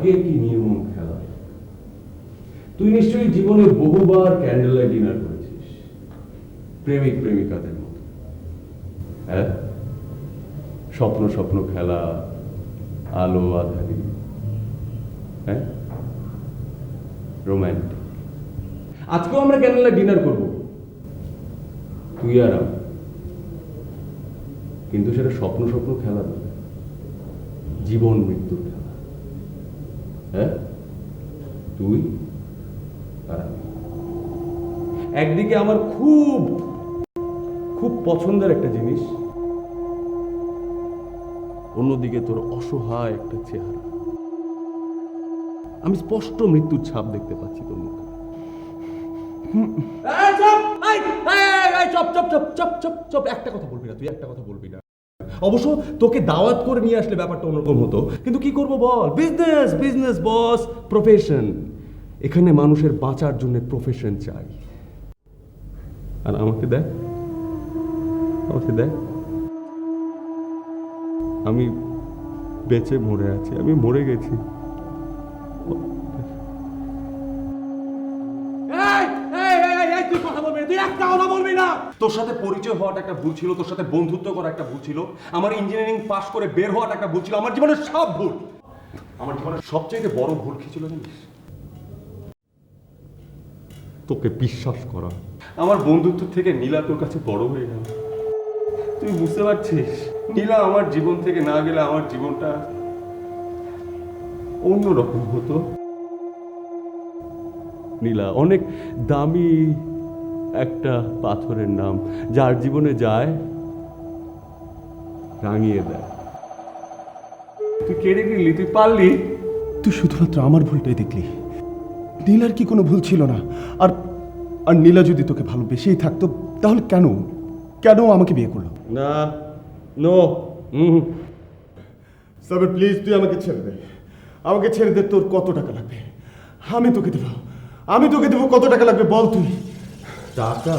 ভাগ্যের কি নির্মম খেলা। তুই নিশ্চয়ই জীবনে বহুবার ক্যান্ডেল লাইট ডিনার করেছিস প্রেমিক প্রেমিকাদের মতো। হ্যাঁ, স্বপ্ন স্বপ্ন খেলা, আলো আধারি, হ্যাঁ, রোম্যান্টিক। আজকেও আমরা ক্যান্ডেল লাইট ডিনার করবো, তুই আর আমি, কিন্তু সেটা স্বপ্ন স্বপ্ন খেলা নয়, জীবন মৃত্যুর খেলা। হ্যাঁ, তুই আর আমি। একদিকে আমার খুব খুব পছন্দের একটা জিনিস, অন্যদিকে তোর অসহায় একটা চেহারা। আমি স্পষ্ট মৃত্যুর ছাপ দেখতে পাচ্ছি তোর মুখে। একটা কথা বলবি না, তুই একটা কথা বলবি না। অবশ্য তোকে দাওয়াত করে নিয়ে আসলে ব্যাপারটা অন্যরকম হতো, কিন্তু কি করবো বল, বিজনেস বিজনেস বস, প্রফেশন। এখানে মানুষের বাঁচার জন্য প্রফেশন চাই। আর আমাকে দেখ, আমাকে দেখ, আমি বেঁচে মরে আছি, আমি মরে গেছি। তোর সাথে পরিচয় হওয়াটা একটা ভুল ছিল, তোর সাথে বন্ধুত্ব করা একটা ভুল ছিল, আমার ইঞ্জিনিয়ারিং পাস করে বের হওয়াটা একটা ভুল ছিল, আমার জীবনের সব ভুল। আমার জীবনের সবচেয়ে বড় ভুল কি ছিল জানিস? তোকে বিশ্বাস করা। আমার বন্ধুত্ব থেকে নীলা তোর কাছে বড় হয়ে গেল। তুই বুঝতে পারছিস, নীলা আমার জীবন থেকে না গেলে আমার জীবনটা অন্যরকম হতো। নীলা অনেক দামি একটা পাথরের নাম, যার জীবনে যায় রাঙিয়ে দেয়। তুই কেড়ে নিলি, তুই পারলি। তুই শুধুমাত্র আমার ভুলটাই দেখলি, নীলার কি কোনো ভুল ছিল না? আর আর নীলা যদি তোকে ভালোবেসেই থাকতো, তাহলে কেন কেন আমাকে বিয়ে করলো? না, নো। সাবির প্লিজ, তুই আমাকে ছেড়ে দে, আমাকে ছেড়ে দে। তোর কত টাকা লাগবে আমি তোকে দেবো, আমি তোকে দেবো। কত টাকা লাগবে বল তুই? টাকা?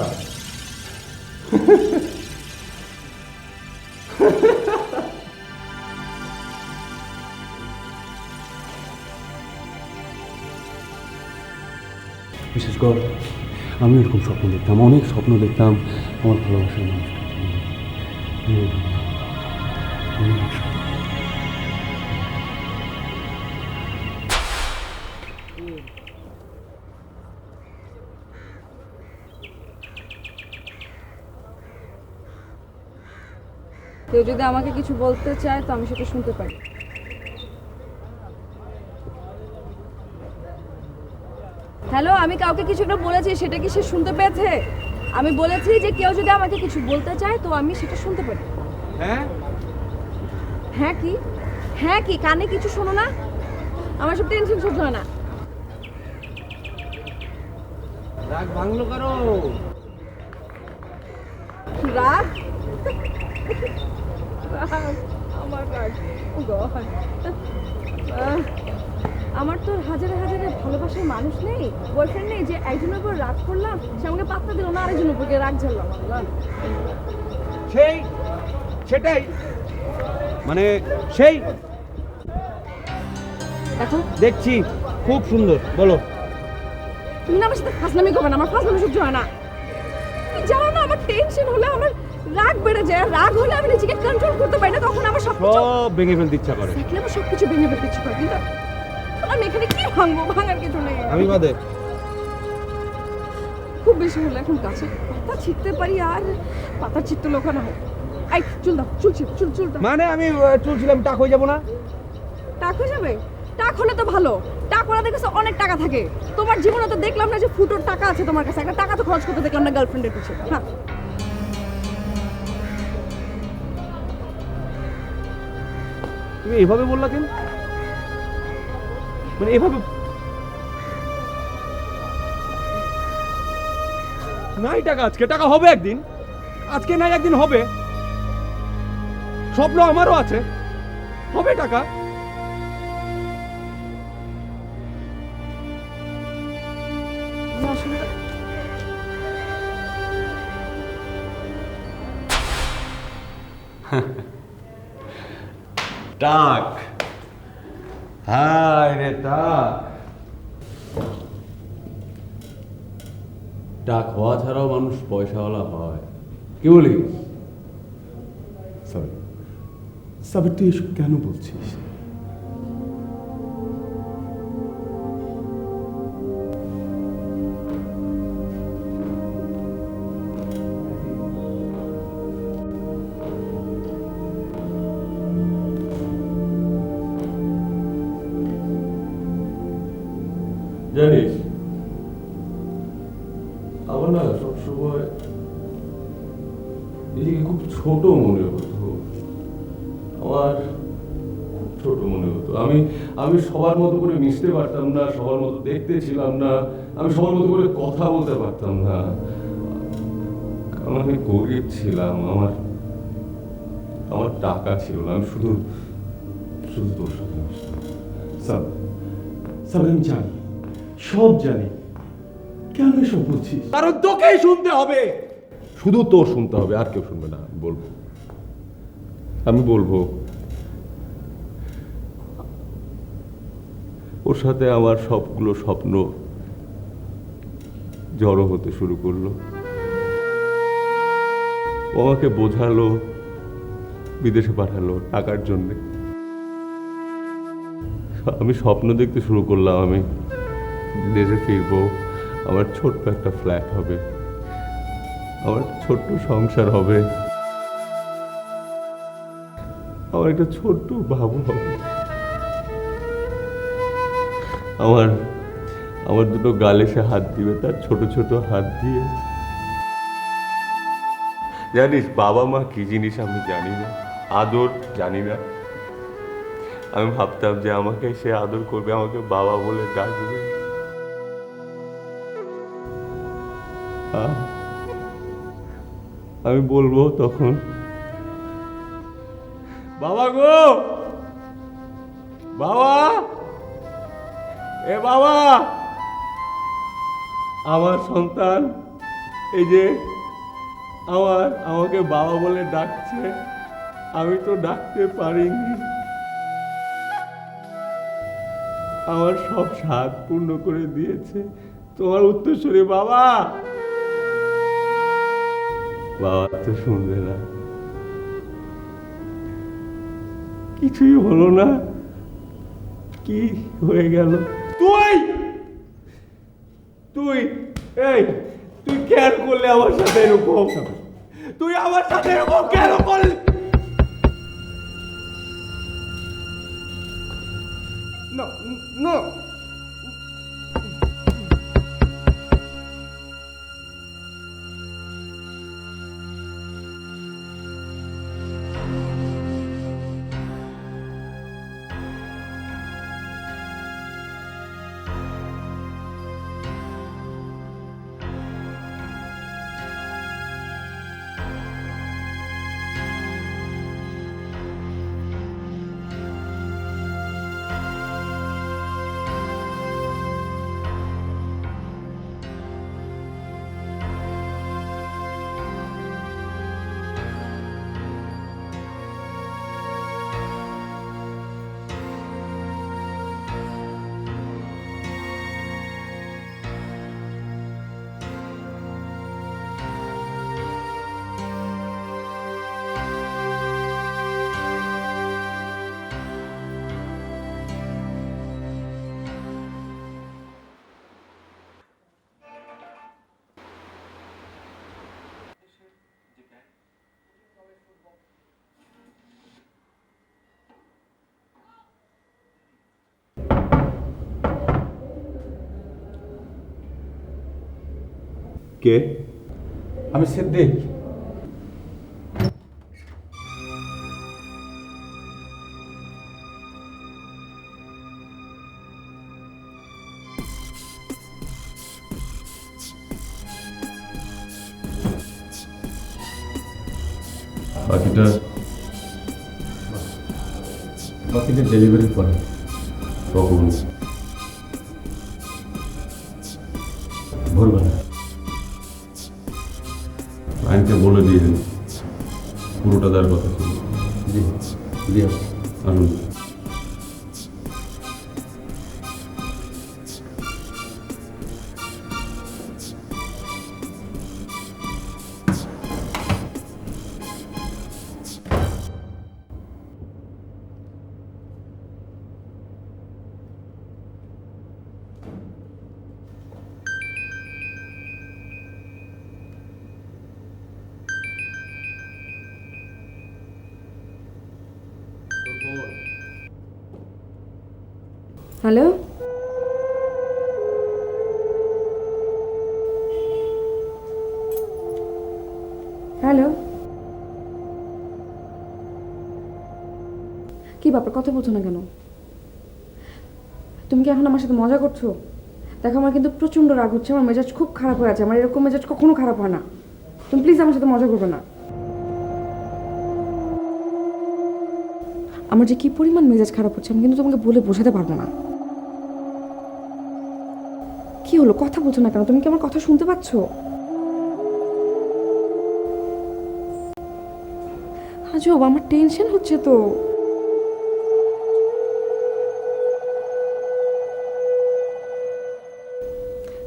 বিশেষ কর, আমি এরকম স্বপ্ন দেখতাম, অনেক স্বপ্ন দেখতাম আমার ভালোবাসার মানুষটা। কেউ যদি আমাকে কিছু বলতে চায় তো আমি সেটা শুনতে পারি। হ্যালো, আমি কাউকে কিছু একটা বলেছি, সেটা কি সে শুনতে পেয়েছে? আমি বলেছি যে কেউ যদি আমাকে কিছু বলতে চায় তো আমি সেটা শুনতে পারি। হ্যাঁ? হ্যাঁ কি? হ্যাঁ কি? কানে কিছু শোনো না? আমার সব টেনশন সহ্য হয় না। রাগ ভাঙলো কারো? রাগ? রাগ? আমার রাগ? গড, আমার তো হাজারে হাজারে ভালোবাসার মানুষ নেই, বয়ফ্রেন্ড নেই, যে একজনের উপর রাগ করলাম সে আমাকে পাত্তা দিল না, আরেকজনের উপর রাগ ঝাড়লাম। সেটাই মানে সেই দেখো দেখছি, খুব সুন্দর। বলো। তুমি না আমার সাথে ফাজলামি করবে না, আমার ফাজলামি সহ্য হয় না। তুমি জানো না, আমার টেনশন হলে আমার রাগ বেড়ে যায়, রাগ হলে আমি নিজেকে কন্ট্রোল করতে পারি না, তখন আমার সব ভেঙে ফেলতে ইচ্ছা করে। দেখলে আমার সবকিছু ভেঙে ফেলতে ইচ্ছে করে, কিন্তু আমি এখানে কি ভাঙবো? ভাঙার কিছু নেই। আমি বাদে খুব বেশি হলে এখন গাছে পাতা ছিঁড়তে পারি, আর পাতা ছিঁড়তে লোকানো হয়। এই চুল দাও, চুল দাও। মানে আমি চুল ছিলাম, টাক হয়ে যাবো না? টাক হয়ে যাবে? টাক হলে তো ভালো, টাক ওরা দেখেছে অনেক টাকা থাকে। তোমার জীবনে তো দেখলাম না যে ফুটোর টাকা আছে তোমার কাছে, একটা টাকা তো খরচ করতে দেখলাম না গার্লফ্রেন্ডের পিছনে। হ্যাঁ, তুমি এভাবে বললা কেন? মানে এভাবে নাই টাকা, আজকে টাকা হবে একদিন, আজকে নাই একদিন হবে। স্বপ্ন আমারও আছে, হবে টাকা। আসলে টাক হ্যাঁ রে টাক, টাক হওয়া ছাড়াও মানুষ পয়সাওয়ালা হয়, কি বলিস? সাবির, সাবির তুই এসব কেন বলছিস? জানিস আমার না সবসময় নিজেকে খুব ছোট মনে হতো, আমার খুব ছোট মনে হতো। আমি সবার মতো করে মিশতে পারতাম না, সবার মতো দেখতে ছিলাম না, আমি সবার মতো করে কথা বলতে পারতাম না, কারণ আমি গরিব ছিলাম, আমার টাকা ছিল না, আমি শুধু শুধু তোর সাথে মিশতাম। সাবির, সাবির আমি জানি, সব জানি, কেন এসব বলছিস? কারণ তোকেই শুনতে হবে, শুধু তোর শুনতে হবে, আর কেউ শুনবে না। আমি বলবো ওর সাথে আমার সবগুলো স্বপ্ন জড়ো হতে শুরু করলো। ও আমাকে বোঝালো, বিদেশে পাঠালো টাকার জন্যে। আমি স্বপ্ন দেখতে শুরু করলাম, আমি দেশে ফিরবো, আমার ছোট্ট একটা ফ্ল্যাট হবে, আমার ছোট্ট সংসার হবে, আমার একটা ছোট্ট বাবু হবে, আমার দুটো গালে সে হাত দিবে, তার ছোট ছোট হাত দিয়ে। জানিস বাবা মা কি জিনিস আমি জানি না, আদর জানি না। আমি ভাবতাম যে আমাকে সে আদর করবে, আমাকে বাবা বলে ডাকবে। আমি বলবো তখন, বাবা গো, বাবা, এ বাবা, আমার সন্তান এই যে আমাকে বাবা বলে ডাকছে, আমি তো ডাকতে পারিনি, আমার সব স্বাদ পূর্ণ করে দিয়েছে তোমার উত্তরসূরি বাবা। বাবা তো শুনবে না, কিছুই হলো না, কি হয়ে গেল? তুই তুই এই তুই কেন করলে আমার সাথে এরকম? তুই আমার সাথে এরকম কেন করলি? না না, কে? আমি সিদ্দিক। বাকিটা ডেলিভারি করে। কখন? ভোরবেলা। আইনকে বলে দিয়ে দিন, পুরোটা দেওয়ার কথা ছিল। জি জি। আসুন। হ্যালো, হ্যালো, কি ব্যাপার, কথা বলছো না কেন? তুমি কি এখন আমার সাথে মজা করছো? দেখো, আমার কিন্তু প্রচন্ড রাগ হচ্ছে, আমার মেজাজ খুব খারাপ হয়ে আছে। আমার এরকম মেজাজ কখনো খারাপ হয় না। তুমি প্লিজ আমার সাথে মজা করবে না। আমার যে কি পরিমাণ মেজাজ খারাপ হচ্ছে আমি কিন্তু তোমাকে বলে বোঝাতে পারবো না। কি হলো, কথা বলছো না কেন? তুমি কি আমার কথা শুনতে পাচ্ছ? আজব, আমার টেনশন হচ্ছে তো।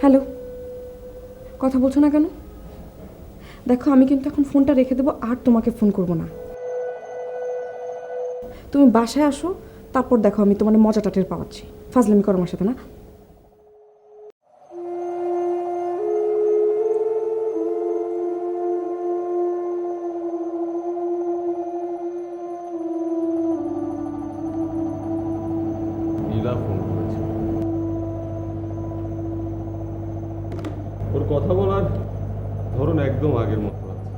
হ্যালো, কথা বলছো না কেন? দেখো, আমি কিন্তু এখন ফোনটা রেখে দেবো, আর তোমাকে ফোন করবো না। তুমি বাসায় আসো, তারপর দেখো আমি তোমার মজাটা টের পাওয়াচ্ছি। ফাজলামি করো আমার সাথে না। নীলা ফোন করেছে। ওর কথা বলার ধরুন একদম আগের মতো আছে।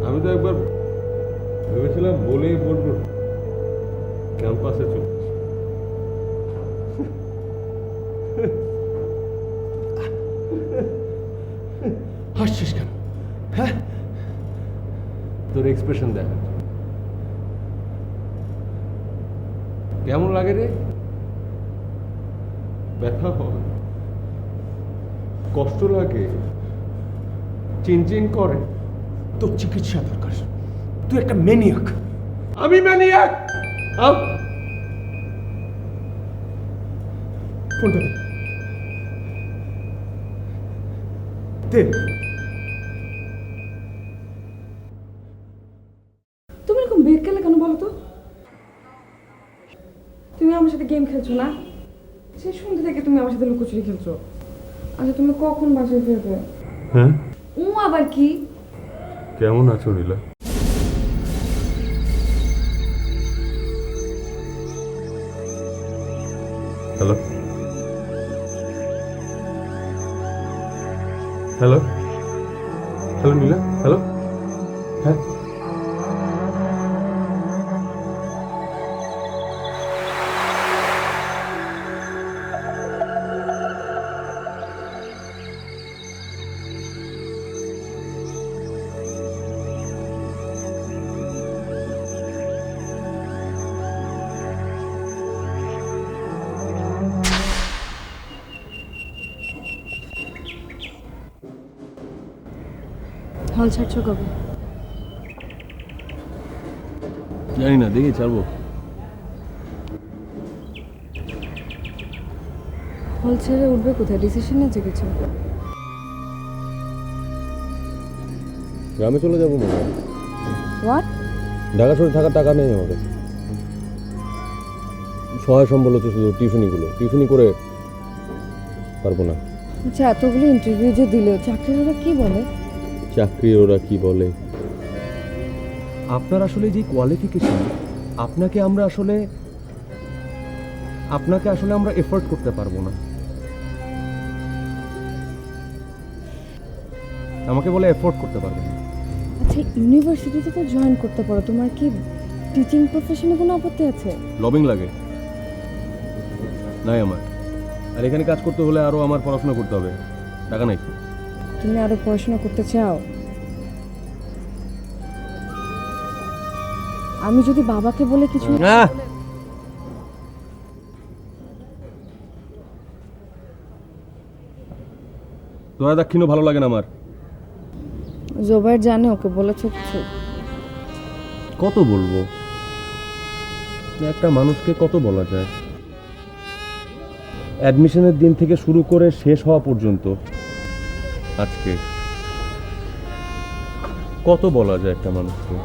আমি তো একবার ভেবেছিলাম বলেই বলবো ক্যাম্পাসে চলে আসি। হাসছিস কেন? হ্যাঁ, তোর এক্সপ্রেশন দেখা কেমন লাগে রে? ব্যথা হয়, কষ্ট লাগে, চিনচিন করে। তোর চিকিৎসা দরকার। তুই একটা ম্যানিয়াক। আমি ম্যানিয়াক? ফোনটা দে। তুমি এরকম বেগ খেলে কেন বলো তো? তুমি আমার সাথে গেম খেলছো না? সেই সন্ধ্যা থেকে তুমি আমার সাথে লুকোচুরি খেলছো। আচ্ছা, তুমি কখন বাসায় ফিরবে? হ্যাঁ, ও আবার কি? কেমন আছো নীলা? হ্যালো, হ্যালো, হ্যালো নীলা, হ্যালো। হ্যাঁ, হল ছাড়ছো কবে? জানি না, দেখি ছাড়বো। হল ছেড়ে উঠবে কোথায়? ডিসিশন নিয়েছে কিছু? গ্রামে চলে যাবো মনে হয়। হোয়াট? ঢাকা শহরে থাকার টাকা নেই আমার কাছে। সহায় সম্বল হচ্ছে শুধু টিউশনি করে পারবো না। আচ্ছা, এতগুলো ইন্টারভিউ যে দিল, চাকরির ওরা কি বলে? চাকরির ওরা কি বলে? আপনার আসলে যে কোয়ালিফিকেশন, আপনাকে আসলে আমরা এফোর্ড করতে পারবো না। আমাকে বলে এফোর্ড করতে পারবে না। আচ্ছা, ইউনিভার্সিটিতে তো জয়েন করতে পারো, তোমার কি টিচিং প্রফেশনে কোনো আপত্তি আছে? লবিং লাগে নাই আমার। আর এখানে কাজ করতে হলে আরো আমার পড়াশোনা করতে হবে, টাকা নাই। তুমি আরো পড়াশোনা করতে চাও? আমি যদি বাবাকে বলে কিছু তোরা দাক্ষিণ্য ভালো লাগে না আমার। জোবাইর জানে ওকে বলেছো কিছু? কত বলবো, একটা মানুষকে কত বলা যায়? অ্যাডমিশনের দিন থেকে শুরু করে শেষ হওয়া পর্যন্ত আজকে কত বলা যায় একটা মানুষকে?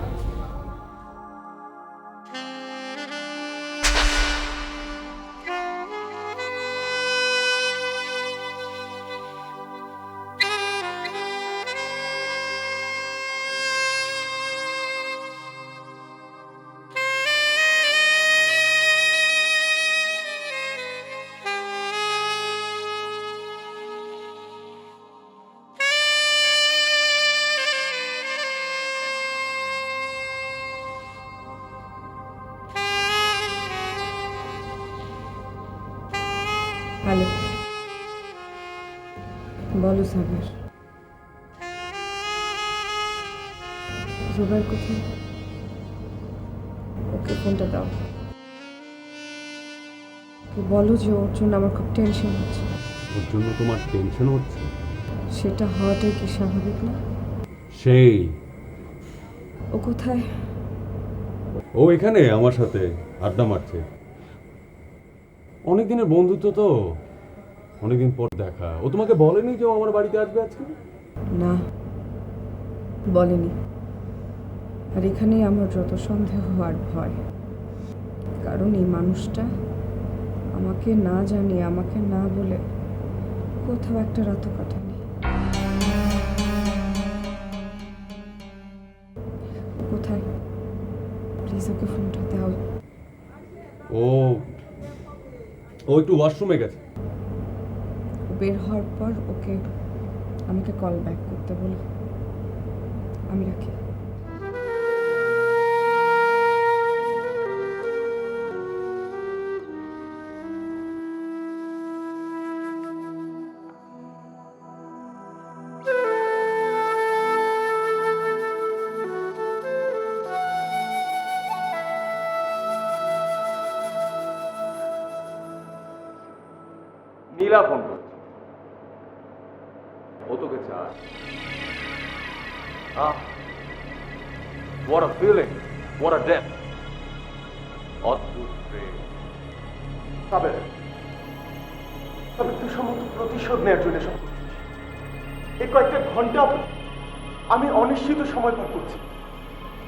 বলো সাগর, জোবার কোথায়? ওকে ফোনটা দাও। ওকে বলো যে ওর জন্য আমার খুব টেনশন হচ্ছে। ওর জন্য তোমার টেনশন হচ্ছে? সেটা হওয়াটাই কি স্বাভাবিক না? সেই ও কোথায়? ও এখানে আমার সাথে আড্ডা মারছে। অনেক দিনের বন্ধুত্ব তো, অনেকদিন পর দেখা। ও তোমাকে বলেনি যে ও আমার বাড়িতে আসবে আজকে? না, বলেনি। আর এখানেই আমার যত সন্দেহ আর ভয়, কারণ এই মানুষটা আমাকে না জানিয়ে, আমাকে না বলে কোথাও একটা রাতও কাটায়নি। কোথায়? প্লিজ ওকে ফোনটা দাও। ও ও একটু ওয়াশরুমে গেছে। ও বের হওয়ার পর ওকে আমাকে কল ব্যাক করতে বলো। আমি রাখি। নীলা ফোন করছে। ও তোকে চায়। What a feeling, what a depth. অদ্ভুত প্রেম। সাবের, তুই সমস্ত প্রতিশোধ নেওয়ার জন্য সব করছিস। এই কয়েকটা ঘন্টা আমি অনিশ্চিত সময় পার করছি।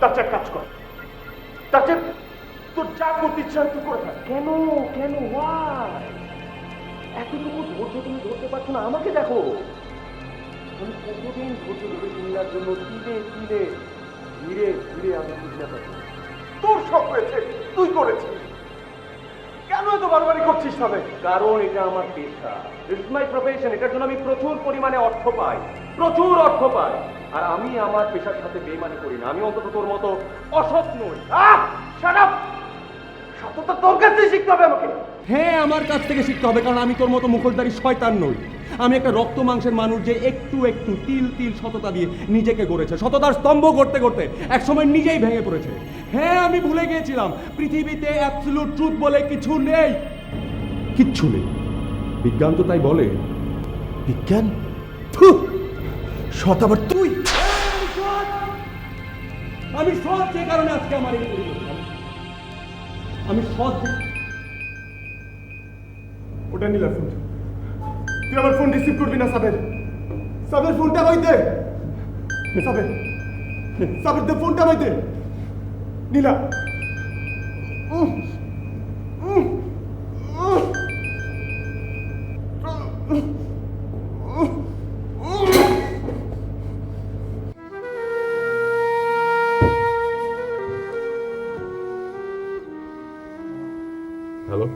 তার চেয়ে এক কাজ কর, তার চেয়ে তোর যা করতে ইচ্ছা হয় তুই করে থাক। কেন কেন ওয়াই? এতটুকু ধৈর্য তুমি ধরতে পারছো না? আমাকে দেখো, আমি কতদিন ধৈর্য ধরে নীলার জন্য ধীরে ধীরে ধীরে ধীরে আমি বুঝতে পারছি। তোর সব হয়েছে, তুই করেছিস। কেন এত বারবারই করছিস তবে? কারণ এটা আমার পেশা, ইটস মাই প্রফেশন। এটার জন্য আমি প্রচুর পরিমাণে অর্থ পাই, প্রচুর অর্থ পাই। আর আমি আমার পেশার সাথে বেইমানি করি না। আমি অন্তত তোর মতো অসৎ নই। Shut up! সততা তোর কাছে শিখতে হবে আমাকে। হ্যাঁ, আমার কাছ থেকে শিখতে হবে, কারণ আমি তোর মতো মুখোশধারী শয়তান নই। আমি একটা রক্ত মাংসের মানুষ যে একটু একটু তিল তিল সততা দিয়ে নিজেকে গড়েছে, সততার স্তম্ভ করতে করতে একসময় নিজেই ভেঙে পড়েছে। হ্যাঁ, আমি ভুলে গিয়েছিলাম পৃথিবীতে অ্যাবসলিউট ট্রুথ বলে কিছু নেই, কিচ্ছু নেই। বিজ্ঞান তো তাই বলে। বিজ্ঞান? সৎ আবার তুই? আমি সৎ যে কারণে আজকে আমার এই পরিবর্তন। আমি সৎ। ওটা নীলার ফোন। তুই আমার ফোন রিসিভ করবি না সাবের। সাবের ফোনটা আমায় দে। সাবের, সাবের দে ফোনটা আমায় দে। নীলা। হ্যালো,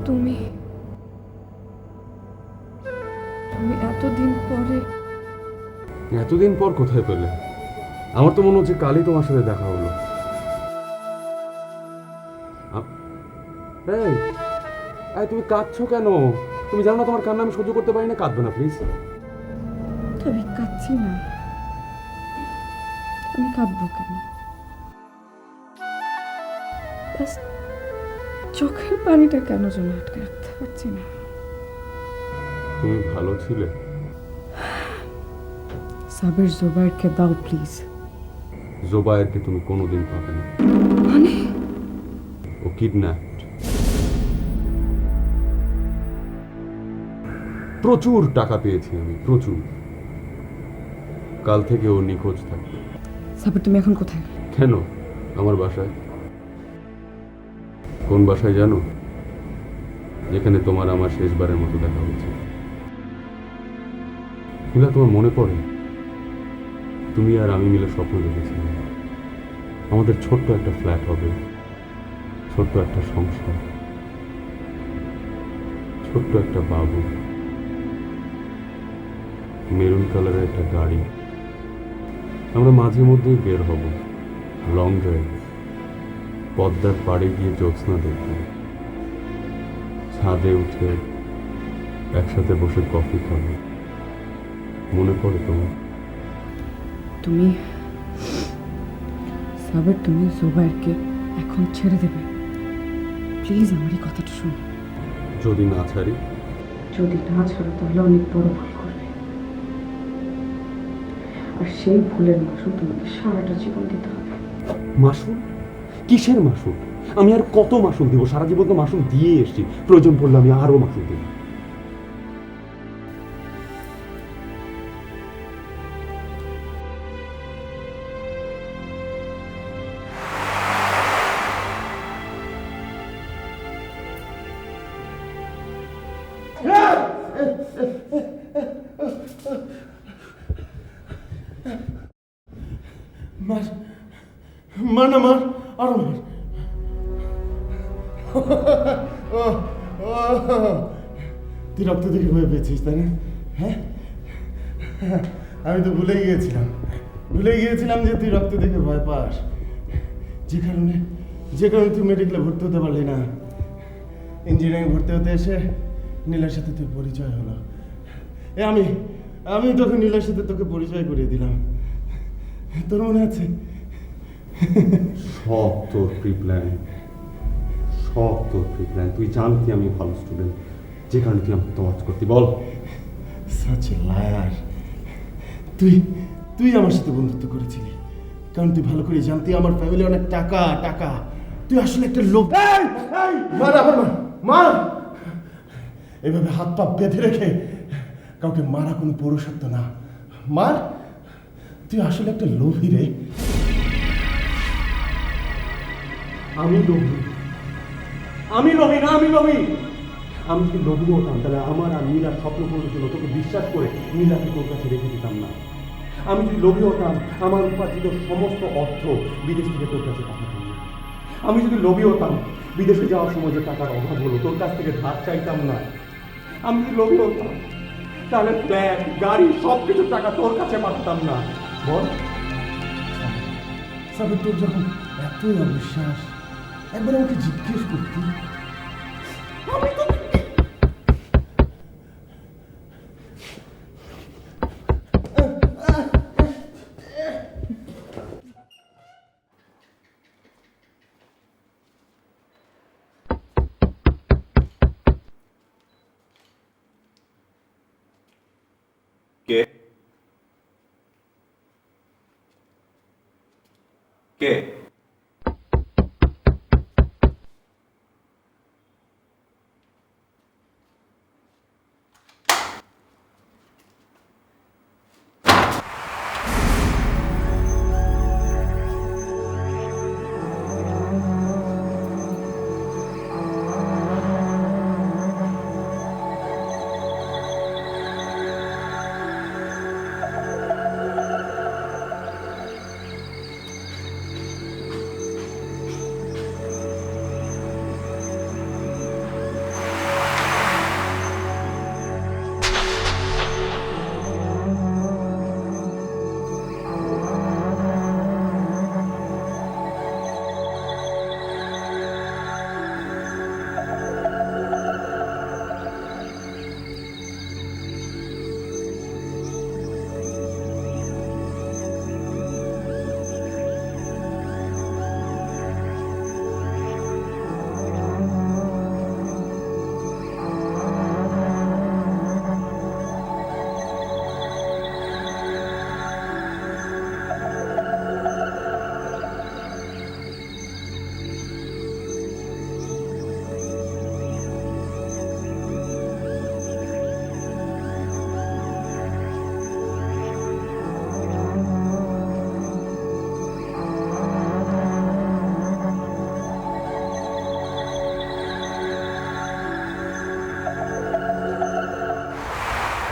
তুমি এতদিন পরে? এতদিন পর কোথায় পেলে? আমার তো মনে হচ্ছে কালই তোমার সাথে দেখা হলো। এই, তুমি কাঁদছো কেন? তুমি জানো না তোমার কান্না আমি সহ্য করতে পারি না। কাঁদবে না প্লিজ। আমি কাঁদছি না। আমি কাঁদবো কেন? ব্যাস চোখের পানিটা কেন যেন আটকে রাখতে পারছি না। তুমি ভালো ছিলে। সাবের জোবাইরকে দাও প্লিজ। জোবায়েরকে তুমি কোনোদিন পাবে না। মানে? ও কিডন্যাপড। প্রচুর টাকা পেয়েছি আমি, প্রচুর। কাল থেকে ও নিখোঁজ থাকবে। সাবের তুমি এখন কোথায়? কেন? আমার বাসায়। কোন বাসায় জানো? যেখানে তোমার আমার শেষবারের মতো দেখা হয়েছে। নীলা, তোমার মনে পড়ে তুমি আর আমি মিলে স্বপ্ন দেখেছিলাম আমাদের ছোট্ট একটা ফ্ল্যাট হবে, ছোট্ট একটা সংসার, ছোট্ট একটা বাবু, মেরুন কালারের একটা গাড়ি। আমরা মাঝে মধ্যেই বের হব লং ড্রাইভ, পদ্মার পাড়ে গিয়ে জ্যোৎস্না দেখব, ছাদে উঠে একসাথে বসে কফি খাবো, মনে পড়ে তোমার? তুমি সাবের, তুমি জুবাইরকে এখন ছেড়ে দেবে? প্লিজ আমার এই কথাটা শোনো। যদি না ছাড়ি? যদি না ছাড়ো তাহলে অনেক বড় ভুল করবে, আর সেই ভুলের মাসুল তোমাকে সারাটা জীবন দিতে হবে। মাসুল? কিসের মাসুল? আমি আর কত মাসুল দেবো? সারা জীবন তো মাসুল দিয়ে এসছি, প্রয়োজন পড়লে আমি আরো মাসুল দেব। মার, মার না, মার, আরো মার। তুই রক্ত দেখে ভয় পেয়েছিস তাই না? হ্যাঁ, আমি তো ভুলে গিয়েছিলাম যে তুই রক্ত দেখে ভয় পাস। যে কারণে তুই মেডিকেলে ভর্তি হতে পারলি না। ইঞ্জিনিয়ারিং ভর্তি হতে এসে নীলার সাথে তোর পরিচয় হলো। আমি তোকে নীলার সাথে তোকে পরিচয় করিয়ে দিলাম। তোর মনে আছে? সব তোর প্রি প্ল্যান, সব তোর প্রি প্ল্যান। তুই জানতি আমি ভালো স্টুডেন্ট, যে কারণে তুই আমাকে তোয়াজ করতি। বল। Such a liar. তুই আমার সাথে বন্ধুত্ব করেছিলি কারণ তুই ভালো করে জানতি আমার ফ্যামিলি অনেক টাকা। তুই আসলে একটা লোক। মার, আবার মার। এভাবে হাত পা বেঁধে রেখে কাউকে মারা কোনো পৌরসত্ব না। মার। তুই আসলে একটা লোভী রে। আমি লোভী না, আমি যদি লোভী হতাম তাহলে আমার আর নীলার স্বপ্ন পূরণের জন্য তোকে বিশ্বাস করে নীলাকে তোর কাছে রেখে দিতাম না। আমি যদি লোভী হতাম আমার উপার্জিত সমস্ত অর্থ বিদেশ থেকে তোর কাছে পাঠাতাম না। আমি যদি লোভী হতাম বিদেশে যাওয়ার সময় যে টাকার অভাব হলো তোর কাছ থেকে ধার চাইতাম না। আমি যদি লোভী হতাম তাহলে ফ্ল্যাট, গাড়ি, সব কিছুর টাকা তোর কাছে পাঠাতাম না। বল। সাবির, তোর যখন এতই অবিশ্বাস, একবার আমাকে জিজ্ঞেস করতি। কে কে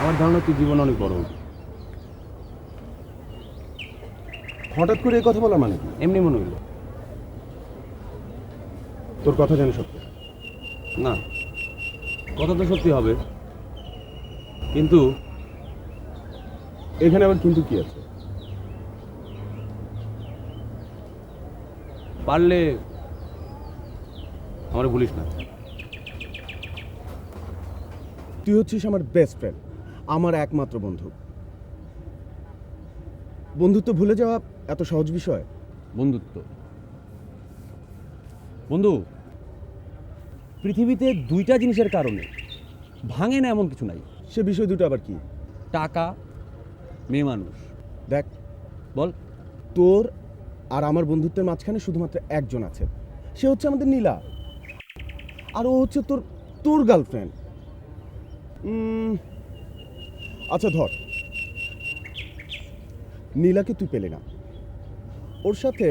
আমার ধারণা তুই জীবন অনেক বড়। হঠাৎ করে এই কথা বলা মানে কি? এমনি মনে হইল। তোর কথা জানি সত্যি না, কথা তো সত্যি হবে, কিন্তু এখানে আবার কিন্তু কি আছে? পারলে আমার বলিস না। তুই হচ্ছিস আমার বেস্ট ফ্রেন্ড, আমার একমাত্র বন্ধু। বন্ধুত্ব ভুলে যাওয়া এত সহজ বিষয়? বন্ধুত্ব, বন্ধু, পৃথিবীতে দুইটা জিনিসের কারণে ভাঙে না এমন কিছু নাই। সে বিষয় দুটো আবার কি? টাকা, মেয়ে মানুষ। দেখ, বল। তোর আর আমার বন্ধুত্বের মাঝখানে শুধুমাত্র একজন আছে, সে হচ্ছে আমাদের নীলা। আর ও হচ্ছে তোর তোর গার্লফ্রেন্ড। আচ্ছা ধর, নীলাকে তুই পেলে না, ওর সাথে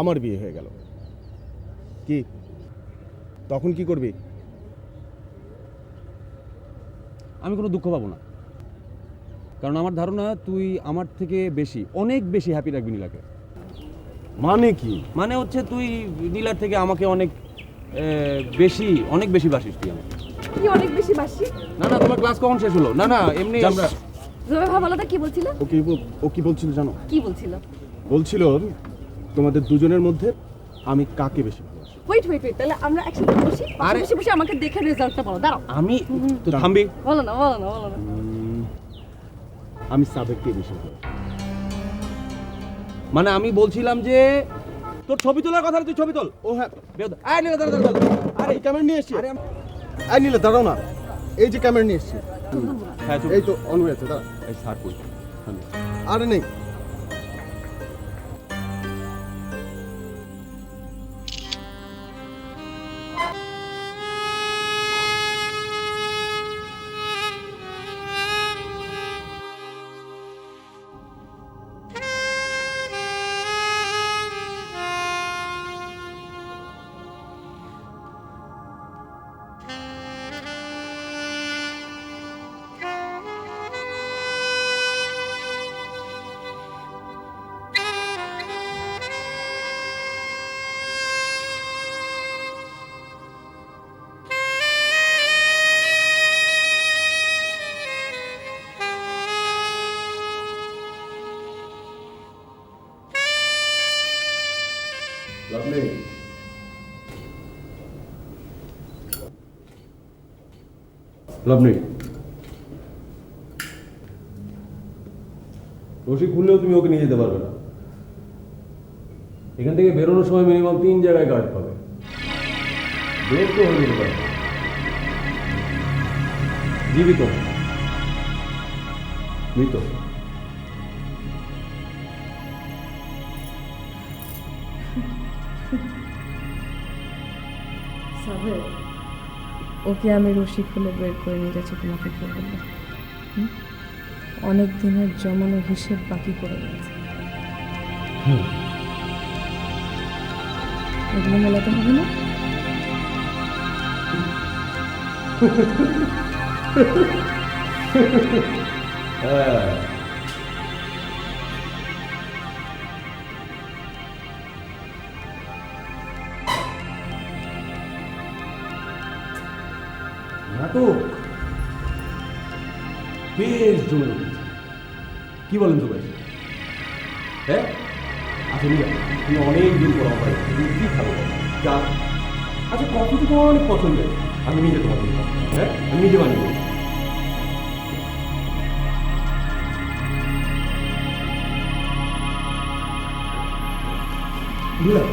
আমার বিয়ে হয়ে গেল, কি তখন কি করবি? আমি কোনো দুঃখ পাবো না, কারণ আমার ধারণা তুই আমার থেকে বেশি, অনেক বেশি হ্যাপি রাখবি নীলাকে। মানে কি? মানে হচ্ছে তুই নীলার থেকে আমাকে অনেক বেশি, অনেক বেশি বাসিস তুই আমাকে। কি অনেক বেশি বাসি? না না, তোমার ক্লাস কখন শেষ হলো? না না, এমনি আমরা জোরে ভাবালাদা কি বলছিল? ও কি বলছিল জানো? কি বলছিল? বলছিল তোমাদের দুজনের মধ্যে আমি কাকে বেশি ভালোবাসি। ওয়েট ওয়েট ওয়েট, তাহলে আমরা একসাথে বসি, আরে- বসে বসে আমাকে দেখে রেজাল্টটা বলো। দাঁড়াও, আমি তো থামবি। বলো না বলো না বলো না। আমি সাবেককে বেশি ভালোবাসি। মানে আমি বলছিলাম যে তোর ছবি তোলার কথা, তুই ছবি তোল। ও হ্যাঁ, আয় নীলা, দাঁড়া দাঁড়া দাঁড়া। আরে এই ক্যামেরা নিয়ে এসছি। আরে আই নিলে দাঁড়াও না, এই যে ক্যামেরা নিয়ে এসছি। হ্যাঁ এই তো অন হয়েছে, দাঁড়া। এই স্যার কই? আরে নেই, লাভলি, লাভলি, রশি খুললেও তুমি ওকে নিয়ে যেতে পারবে না। এখান থেকে বেরোনোর সময় মিনিমাম 3 জায়গায় গার্ড পাবে। বের তো হয়ে যেতে পারবে জীবিত, মৃত। সাহেব, ওকে আমি রশি খুলে বের করে নিয়ে যাচ্ছি, তোমাকে কে বলবো? অনেক দিনের জমানো হিসেব বাকি করে গেছে, এগুলো মেলাতে হবে না? নাটক বেশ জমে উঠেছে, কি বলেন তো ভাই? হ্যাঁ আচ্ছা নীলা, তুমি অনেক দিন পর আমার বাড়িতে, তুমি কি খাবো? চা? আচ্ছা কফি তো তোমার অনেক পছন্দের, আমি নিজে তোমাকে দিই। হ্যাঁ আমি নিজে বানিয়ে দেবো। নীলা,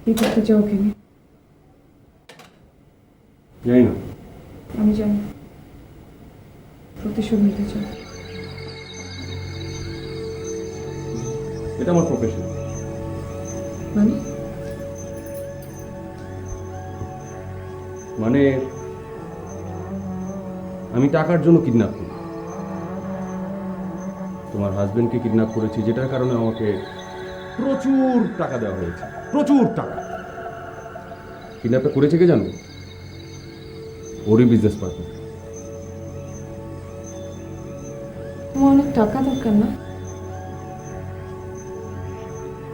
কি করতে চাও ওকে নিয়ে? জানি না। আমি জানি, প্রতিশোধ নিতে চাও। এটা আমার প্রফেশন। মানে মানে আমি টাকার জন্য কিডন্যাপ করি। তোমার হাজবেন্ডকে কিডন্যাপ করেছি, যেটার কারণে আমাকে প্রচুর টাকা দেওয়া হয়েছে, প্রচুর টাকা। কিডন্যাপটা করেছে কে জানো? ওরই বিজনেস পার্টনার। তোমার অনেক টাকা দরকার না?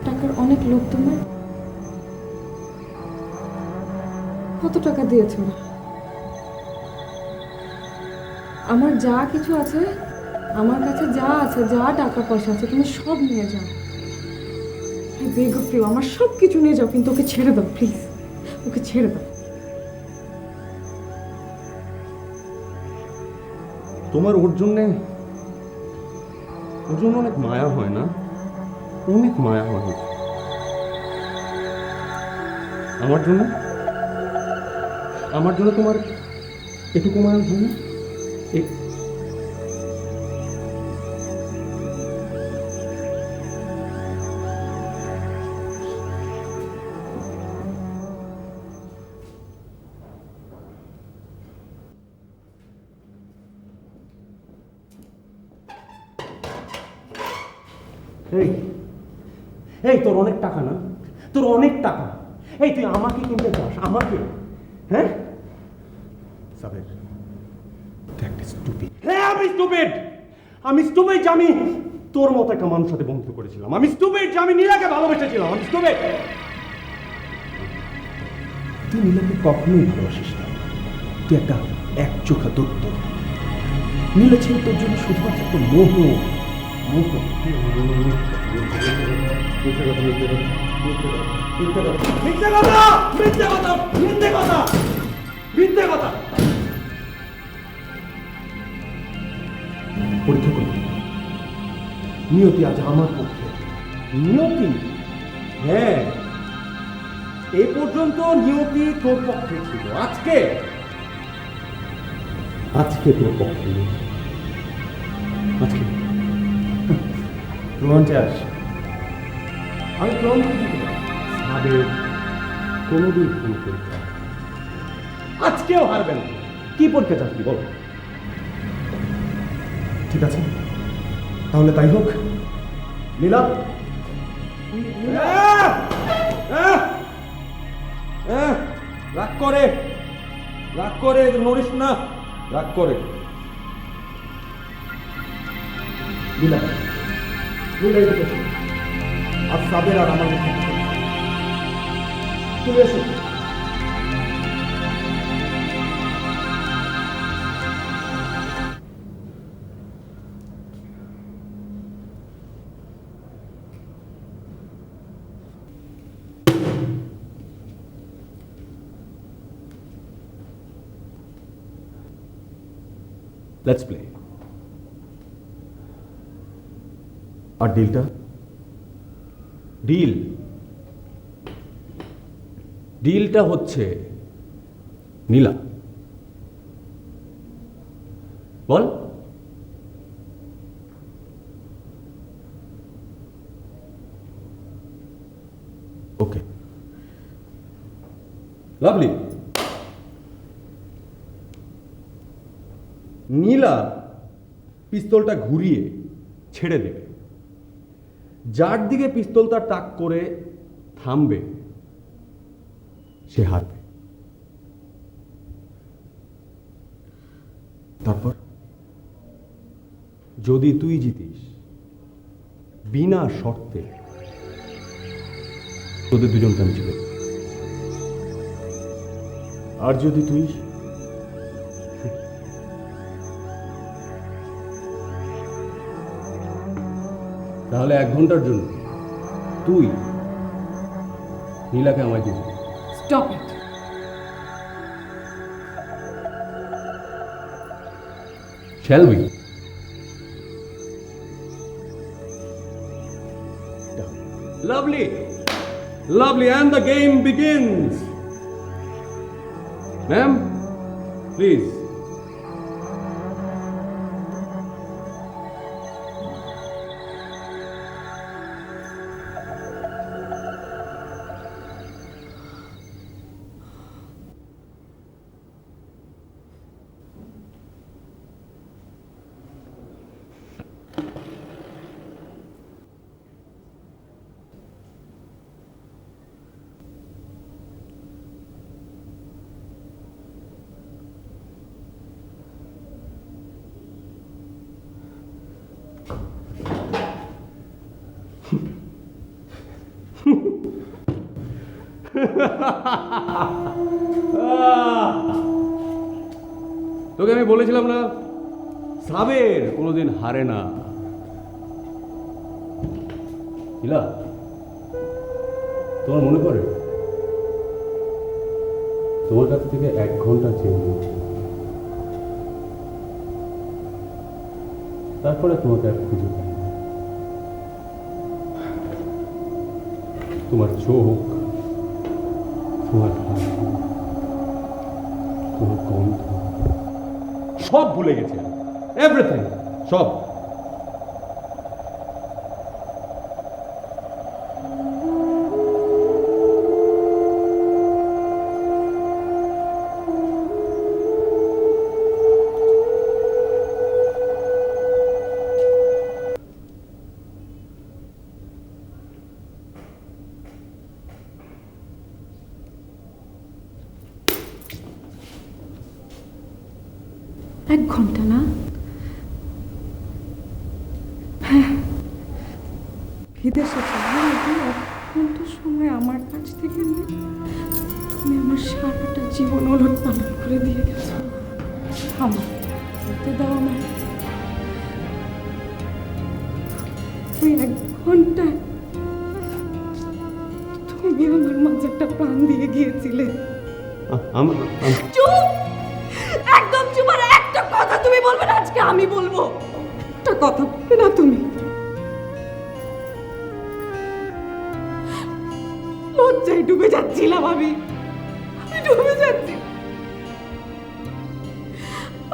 টাকার অনেক লোক তোমার। কত টাকা দিয়েছ? আমার যা কিছু আছে, আমার কাছে যা আছে, যা টাকা পয়সা আছে, তুমি সব নিয়ে যাও। I beg of you, আমার সব কিছু নিয়ে যাও, কিন্তু ওকে ছেড়ে দাও প্লিজ, ওকে ছেড়ে দাও। তোমার ওর জন্যে অনেক মায়া হয় না? অনেক মায়া হয় ওর। আমার জন্য তোমার এটুকু মায়া হয় না? এই এই তোর অনেক টাকা না, তোর অনেক টাকা। এই তুই আমাকে কিনতে চাস, আমাকে? হ্যাঁ সাবের, হ্যাঁ আমি স্টুপিড। আমি স্টুপিড যে আমি তোর মতো একটা মানুষ সাথে বন্ধু করেছিলাম। আমি স্টুপিড যে আমি নীলাকে ভালোবেসেছিলাম। আমি স্টুপিড। তুই নীলাকে কখনোই ভালোবাসিস না। তুই একটা একচোখা দত্ত। নীলা ছিল তোর জন্য শুধুমাত্র একটা মোহ। পরীক্ষা করুন। নিয়তি আজ আমার পক্ষে। নিয়তি? হ্যাঁ, এ পর্যন্ত নিয়তি তোর পক্ষে ছিল। আজকে তোর পক্ষে নেই। আজকে প্রমাণ চাস? আমি প্রমাণ করতে সাবের কোনোদিন ভুল করতে পারে। আজকেও হারবে না। কি পরীক্ষা চাস তুই বল? ঠিক আছে, তাহলে তাই হোক। নীলা, রাগ করে নড়িস না, রাগ করে। নীলা, নীলা এদিকে এসো। আজ সাবের আর আমার মধ্যে তুমি এসো। Let's play. আর ডিলটা? ডিলটা হচ্ছে নীলা। বল। ওকে, লাভলি। নীলা পিস্তলটা ঘুরিয়ে ছেড়ে দেবে। যার দিকে পিস্তলটা তাক করে থামবে সে হারবে। তারপর যদি তুই জিতিস বিনা শর্তে, তোদের দুজনকে আমি ছেড়ে দেব। আর যদি তুই তাহলে 1 ঘন্টার জন্য তুই নীলাকে আমায় দিবি। Stop it. Shall we? Lovely, lovely, and the game begins. Ma'am, please. তোকে আমি বলেছিলাম না সাবের কোনোদিন হারে না। হিলা, তোমার মনে পড়ে তোমার কাছ থেকে 1 ঘন্টা চেয়ে নিয়েছি, তারপরে তোমাকে আর খুঁজে পাই না। তোমার চোখ, তোমার হাসি, তোমার গন্ধ সব ভুলে গেছে, এভরিথিং সব। এক ঘন্টা না? হ্যাঁ, বিদেশে যাওয়ার আগে 1 ঘন্টা সময় আমার কাছ থেকে নিয়ে তুমি আমার সারাটা জীবন ওলট পালট করে দিয়ে গেছো। আমার বলতে দাও আমার, ওই 1 ঘন্টায় তুমি আমার মাঝে একটা প্রাণ দিয়ে গিয়েছিলে। চুপ, একদম চুপ। আর একটা কথা তুমি বলবে না আজকে, আমি বলবো। একটা কথা বলবে না তুমি? লজ্জায় ডুবে যাচ্ছিলাম আমি ডুবে যাচ্ছি।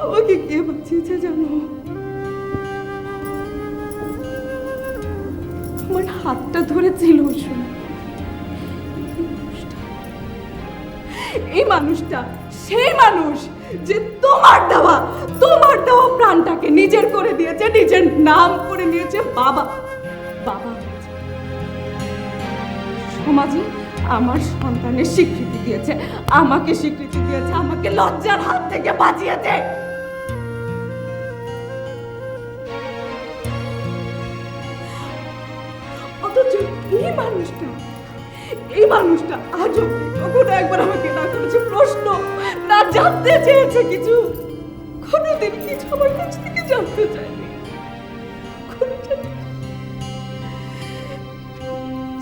আমাকে কে বাঁচিয়েছে জানো? আমার হাতটা ধরেছিল ওই সময় এই মানুষটা, সেই মানুষ যে তোমার দেওয়া প্রাণটাকে নিজের করে দিয়েছে, নিজের নাম করে নিয়েছে বাবা। বাবা সমাজে আমার সন্তানের স্বীকৃতি দিয়েছে, আমাকে স্বীকৃতি দিয়েছে, আমাকে লজ্জার হাত থেকে বাঁচিয়েছে। অথচ এই মানুষটা আজও কখনো একবার আমাকে না করেছে প্রশ্ন, না জানতে চেয়েছে কিছু, কোনোদিন কিছু আমার কাছ থেকে জানতে চায়নি।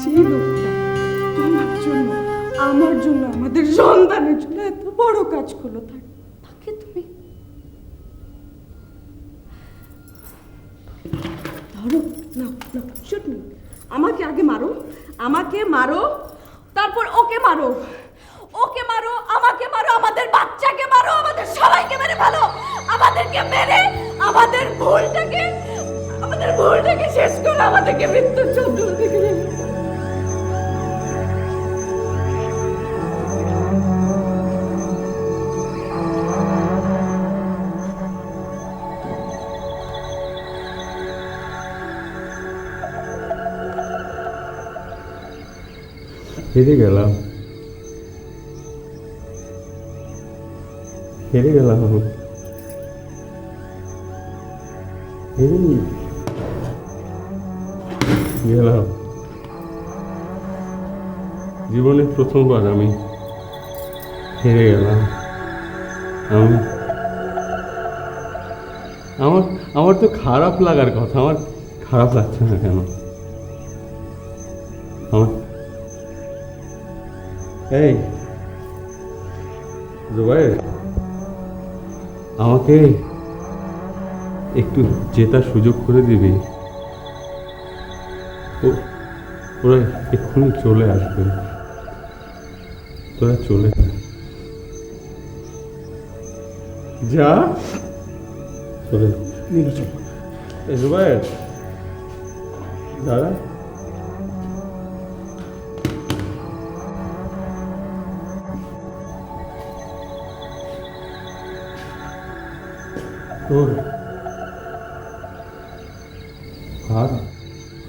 যে লোকটা তোমার জন্য, আমার জন্য, আমাদের সন্তানের জন্য এত বড় কাজ করলো, তাকে তুমি ধরো না? না, শুট মি। আমাকে আগে মারো, আমাকে মারো, তারপর ওকে মারো, ওকে মারো, আমাকে মারো, আমাদের বাচ্চাকে মারো, আমাদের সবাইকে মেরে ফেলো। আমাদেরকে মেরে আমাদের ভুলটাকে শেষ করো, আমাদেরকে মৃত্যুর চন্দ্র থেকে হেরে গেলাম, হেরে গেলাম, হেরে গেলাম। জীবনে প্রথমবার আমি হেরে গেলাম। আমার তো খারাপ লাগার কথা, আমার খারাপ লাগছে না কেন? এই জুবাইর, আমাকে একটু জেতার সুযোগ করে দিবি? ওরা এক্ষুনি চলে আসবে, তোরা চলে যা, চলে জুবাইর দাঁড়া। তোর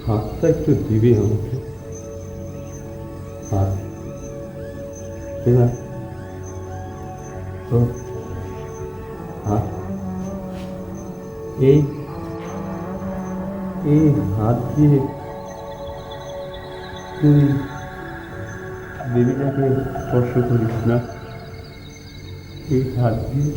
হাতটা একটু দিবি আমাকে? হাত তোর হাত, এই হাত দিয়ে তুই দেবীটাকে স্পর্শ করিস না। এই হাত দিয়ে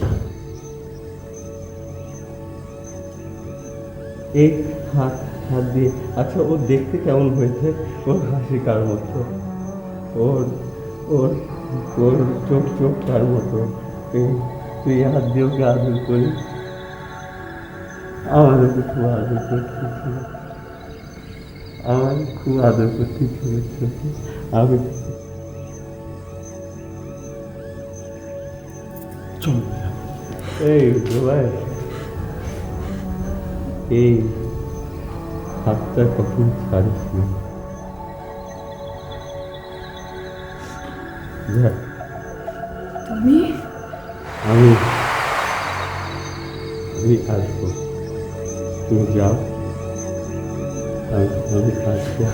এই হাত হাত দিয়ে আচ্ছা ও দেখতে কেমন হয়েছে ওর হাসি কার মতো ওর ওর ওর চোখ চোখ কার মতো তুই হাত দিয়ে ওকে আদর করি আমার ওকে খুব আদর করতেছিল আমার খুব আদর করতেছিল চোখে আমি চল এই ভাই এই হাতটা কখন ছাড়িস না যা, তুমি আমি আমি আসবো তুমি যাও আমি আসবো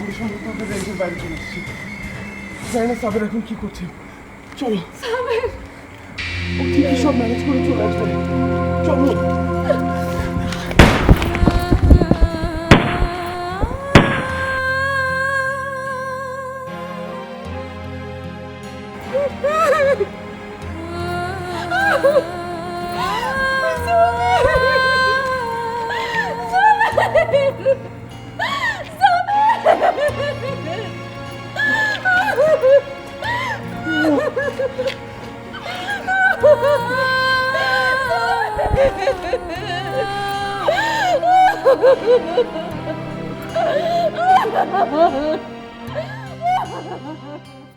আমি সম্ভবত আপনাদের রেঞ্জের বাইরে চলে এসেছি জানি না সাবের এখন কি করছে চলো ও ঠিকই সব ম্যানেজ করে চলে আসবে চলো Ha ha ha!